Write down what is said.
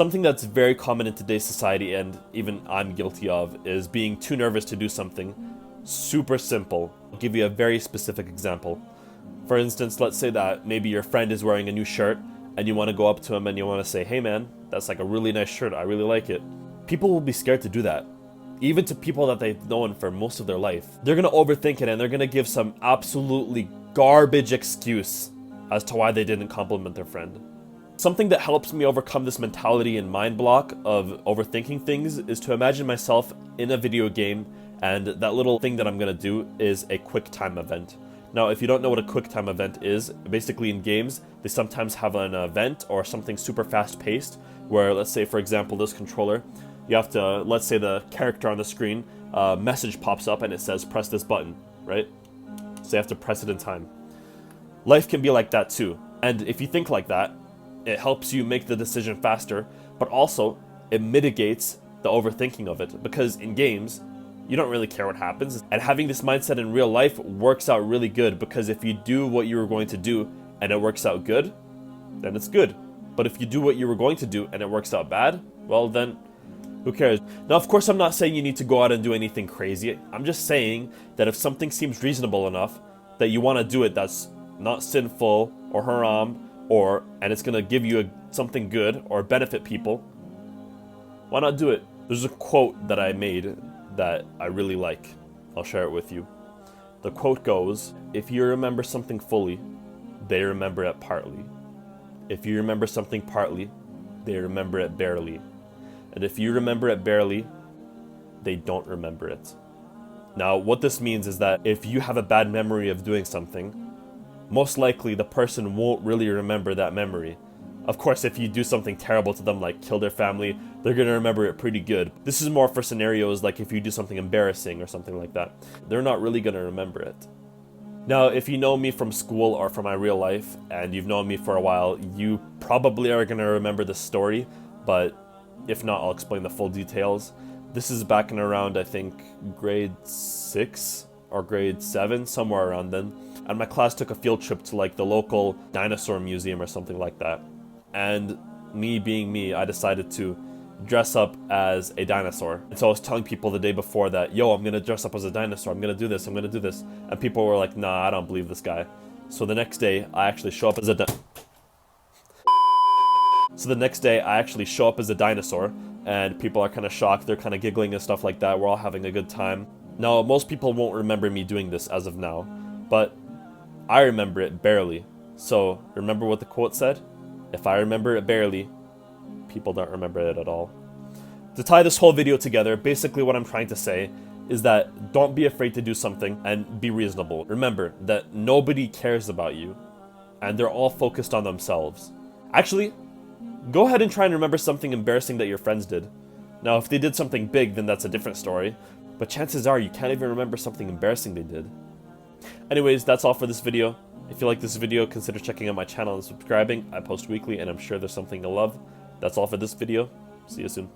Something that's very common in today's society, and even I'm guilty of, is being too nervous to do something. Super simple. I'll give you a very specific example. For instance, let's say that maybe your friend is wearing a new shirt and you want to go up to him and you want to say, "Hey man, that's like a really nice shirt, I really like it." People will be scared to do that. Even to people that they've known for most of their life. They're going to overthink it and they're going to give some absolutely garbage excuse as to why they didn't compliment their friend. Something that helps me overcome this mentality and mind block of overthinking things is to imagine myself in a video game, and that little thing that I'm going to do is a quick time event. Now, if you don't know what a quick time event is, basically in games, they sometimes have an event or something super fast paced where, let's say, for example, this controller, you have to, let's say the character on the screen, a message pops up and it says, press this button, right? So you have to press it in time. Life can be like that too. And if you think like that, it helps you make the decision faster, but also it mitigates the overthinking of it, because in games, you don't really care what happens. And having this mindset in real life works out really good, because if you do what you were going to do and it works out good, then it's good. But if you do what you were going to do and it works out bad, well then, who cares? Now, of course, I'm not saying you need to go out and do anything crazy. I'm just saying that if something seems reasonable enough that you want to do it, that's not sinful or haram, and it's gonna give you something good or benefit people, why not do it? There's a quote that I made that I really like. I'll share it with you. The quote goes, "If you remember something fully, they remember it partly. If you remember something partly, they remember it barely. And if you remember it barely, they don't remember it." Now, what this means is that if you have a bad memory of doing something, most likely the person won't really remember that memory. Of course, if you do something terrible to them, like kill their family, they're gonna remember it pretty good. This is more for scenarios like if you do something embarrassing or something like that. They're not really gonna remember it. Now, if you know me from school or from my real life, and you've known me for a while, you probably are gonna remember this story, but if not, I'll explain the full details. This is back in around, I think, grade 6 or grade 7, somewhere around then. And my class took a field trip to like the local dinosaur museum or something like that. And me being me, I decided to dress up as a dinosaur. And so I was telling people the day before that, yo, I'm gonna dress up as a dinosaur, I'm gonna do this, I'm gonna do this. And people were like, nah, I don't believe this guy. So the next day, I actually show up as a dinosaur, and people are kind of shocked, they're kind of giggling and stuff like that, we're all having a good time. Now, most people won't remember me doing this as of now, but I remember it barely. So, remember what the quote said? If I remember it barely, people don't remember it at all. To tie this whole video together, basically what I'm trying to say is that don't be afraid to do something and be reasonable. Remember that nobody cares about you, and they're all focused on themselves. Actually, go ahead and try and remember something embarrassing that your friends did. Now, if they did something big, then that's a different story, but chances are you can't even remember something embarrassing they did. Anyways, that's all for this video. If you like this video, consider checking out my channel and subscribing. I post weekly and I'm sure there's something to love. That's all for this video. See you soon.